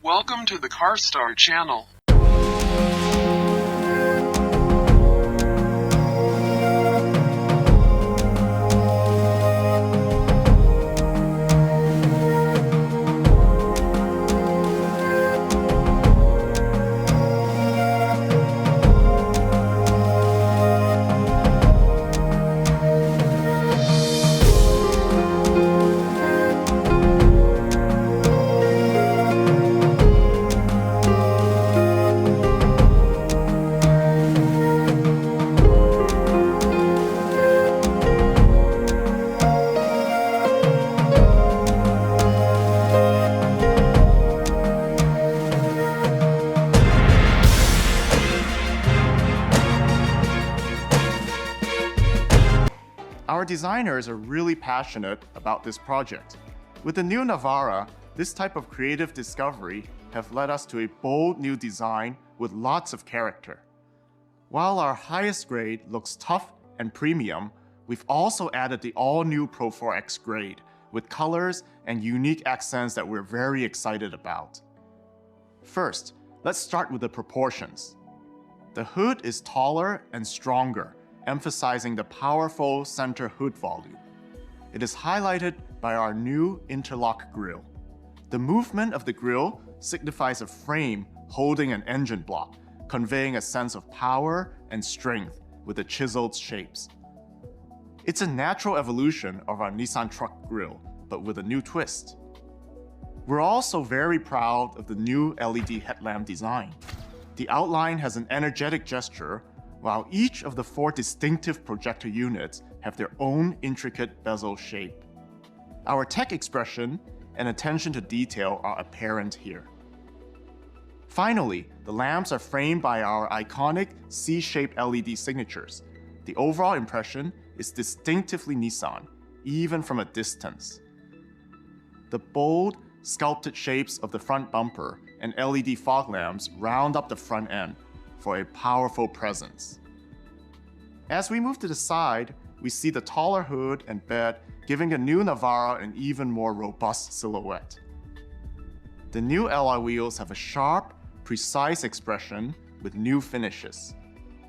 Welcome to the CarStar channel. Our designers are really passionate about this project. With the new Navara, this type of creative discovery have led us to a bold new design with lots of character. While our highest grade looks tough and premium, we've also added the all-new Pro 4X grade with colors and unique accents that we're very excited about. First, let's start with the proportions. The hood is taller and stronger, emphasizing the powerful center hood volume. It is highlighted by our new interlock grille. The movement of the grille signifies a frame holding an engine block, conveying a sense of power and strength with the chiseled shapes. It's a natural evolution of our Nissan truck grille, but with a new twist. We're also very proud of the new LED headlamp design. The outline has an energetic gesture, while each of the 4 distinctive projector units have their own intricate bezel shape. Our tech expression and attention to detail are apparent here. Finally, the lamps are framed by our iconic C-shaped LED signatures. The overall impression is distinctively Nissan, even from a distance. The bold, sculpted shapes of the front bumper and LED fog lamps round up the front end for a powerful presence. As we move to the side, we see the taller hood and bed, giving the new Navara an even more robust silhouette. The new alloy wheels have a sharp, precise expression with new finishes.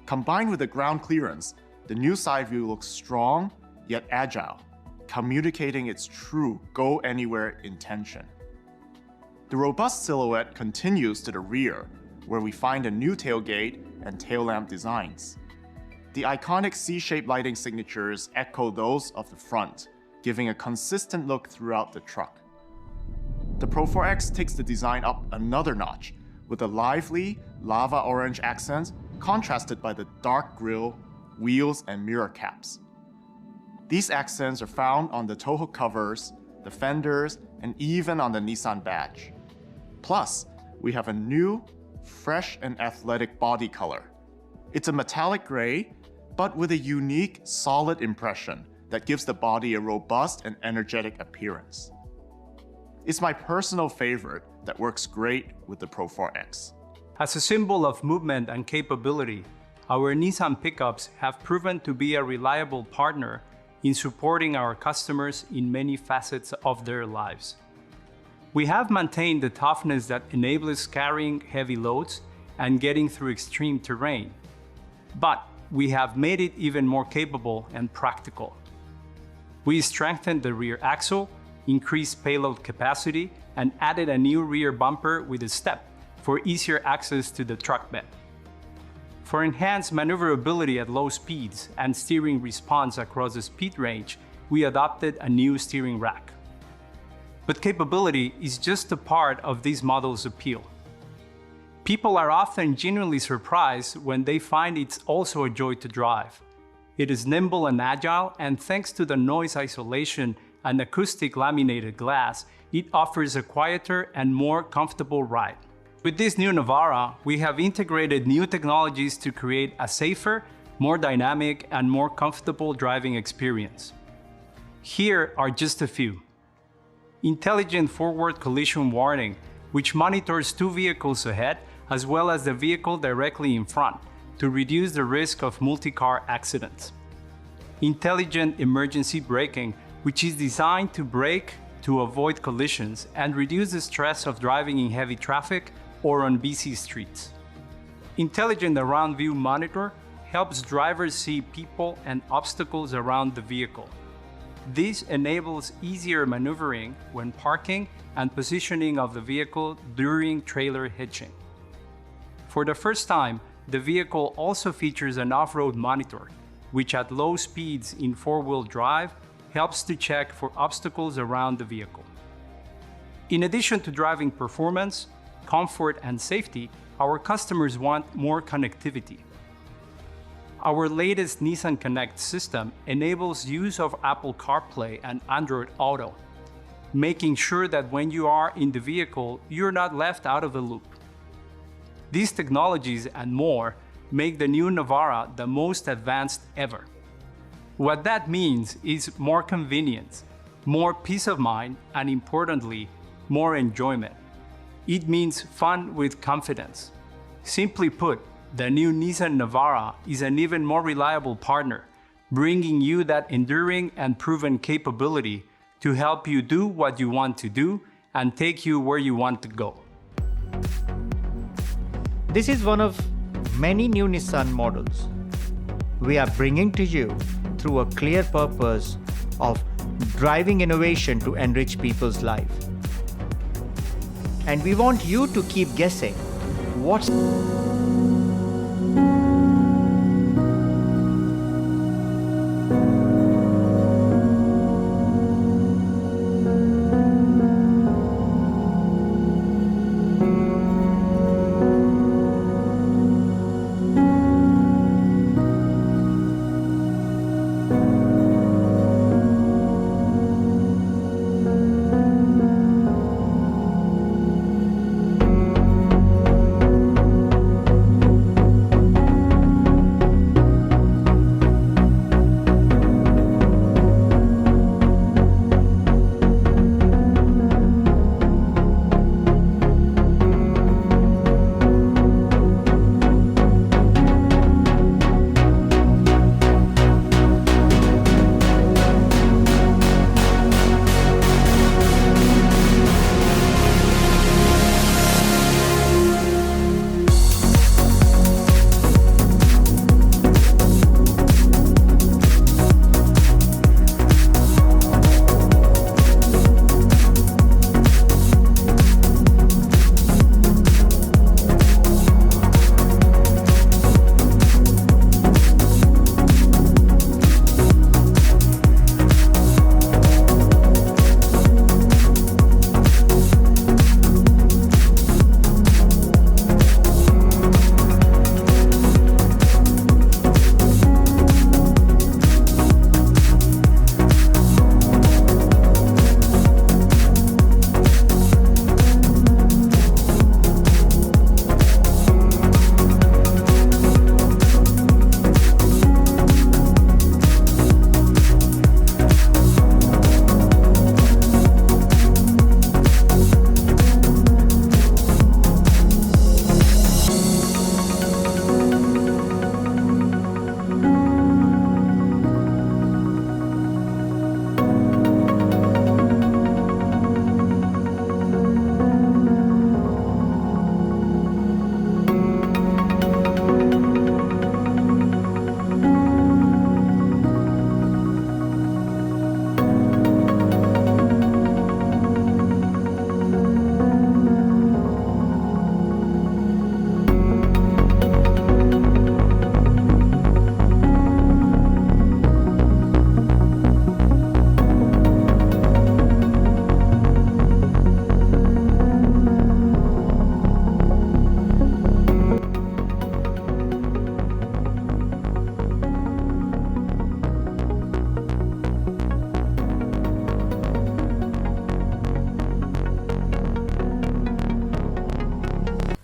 Combined with the ground clearance, the new side view looks strong yet agile, communicating its true go-anywhere intention. The robust silhouette continues to the rear, where we find a new tailgate and tail lamp designs. The iconic C-shaped lighting signatures echo those of the front, giving a consistent look throughout the truck. The Pro 4X takes the design up another notch, with the lively lava orange accents contrasted by the dark grille, wheels, and mirror caps. These accents are found on the tow hook covers, the fenders, and even on the Nissan badge. Plus, we have a new, fresh and athletic body color. It's a metallic gray, but with a unique, solid impression that gives the body a robust and energetic appearance. It's my personal favorite that works great with the Pro 4X. As a symbol of movement and capability, our Nissan pickups have proven to be a reliable partner in supporting our customers in many facets of their lives. We have maintained the toughness that enables carrying heavy loads and getting through extreme terrain. But we have made it even more capable and practical. We strengthened the rear axle, increased payload capacity, and added a new rear bumper with a step for easier access to the truck bed. For enhanced maneuverability at low speeds and steering response across the speed range, we adopted a new steering rack. But capability is just a part of this model's appeal. People are often genuinely surprised when they find it's also a joy to drive. It is nimble and agile, and thanks to the noise isolation and acoustic laminated glass, it offers a quieter and more comfortable ride. With this new Navara, we have integrated new technologies to create a safer, more dynamic, and more comfortable driving experience. Here are just a few. Intelligent forward collision warning, which monitors 2 vehicles ahead as well as the vehicle directly in front to reduce the risk of multi-car accidents. Intelligent emergency braking, which is designed to brake, to avoid collisions and reduce the stress of driving in heavy traffic or on busy streets. Intelligent Around View Monitor helps drivers see people and obstacles around the vehicle. This enables easier maneuvering when parking and positioning of the vehicle during trailer hitching. For the first time, the vehicle also features an off-road monitor, which at low speeds in four-wheel drive helps to check for obstacles around the vehicle. In addition to driving performance, comfort, and safety, our customers want more connectivity. Our latest Nissan Connect system enables use of Apple CarPlay and Android Auto, making sure that when you are in the vehicle, you're not left out of the loop. These technologies and more make the new Navara the most advanced ever. What that means is more convenience, more peace of mind, and importantly, more enjoyment. It means fun with confidence. Simply put, the new Nissan Navara is an even more reliable partner, bringing you that enduring and proven capability to help you do what you want to do and take you where you want to go. This is one of many new Nissan models we are bringing to you through a clear purpose of driving innovation to enrich people's life. And we want you to keep guessing what's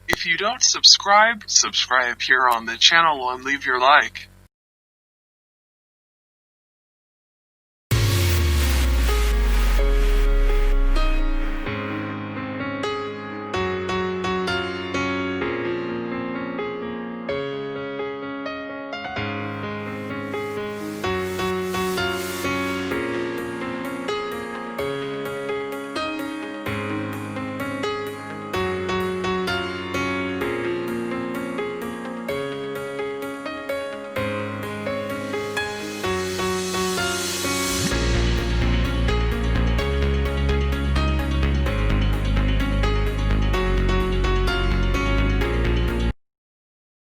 If you don't subscribe here on the channel and leave your like.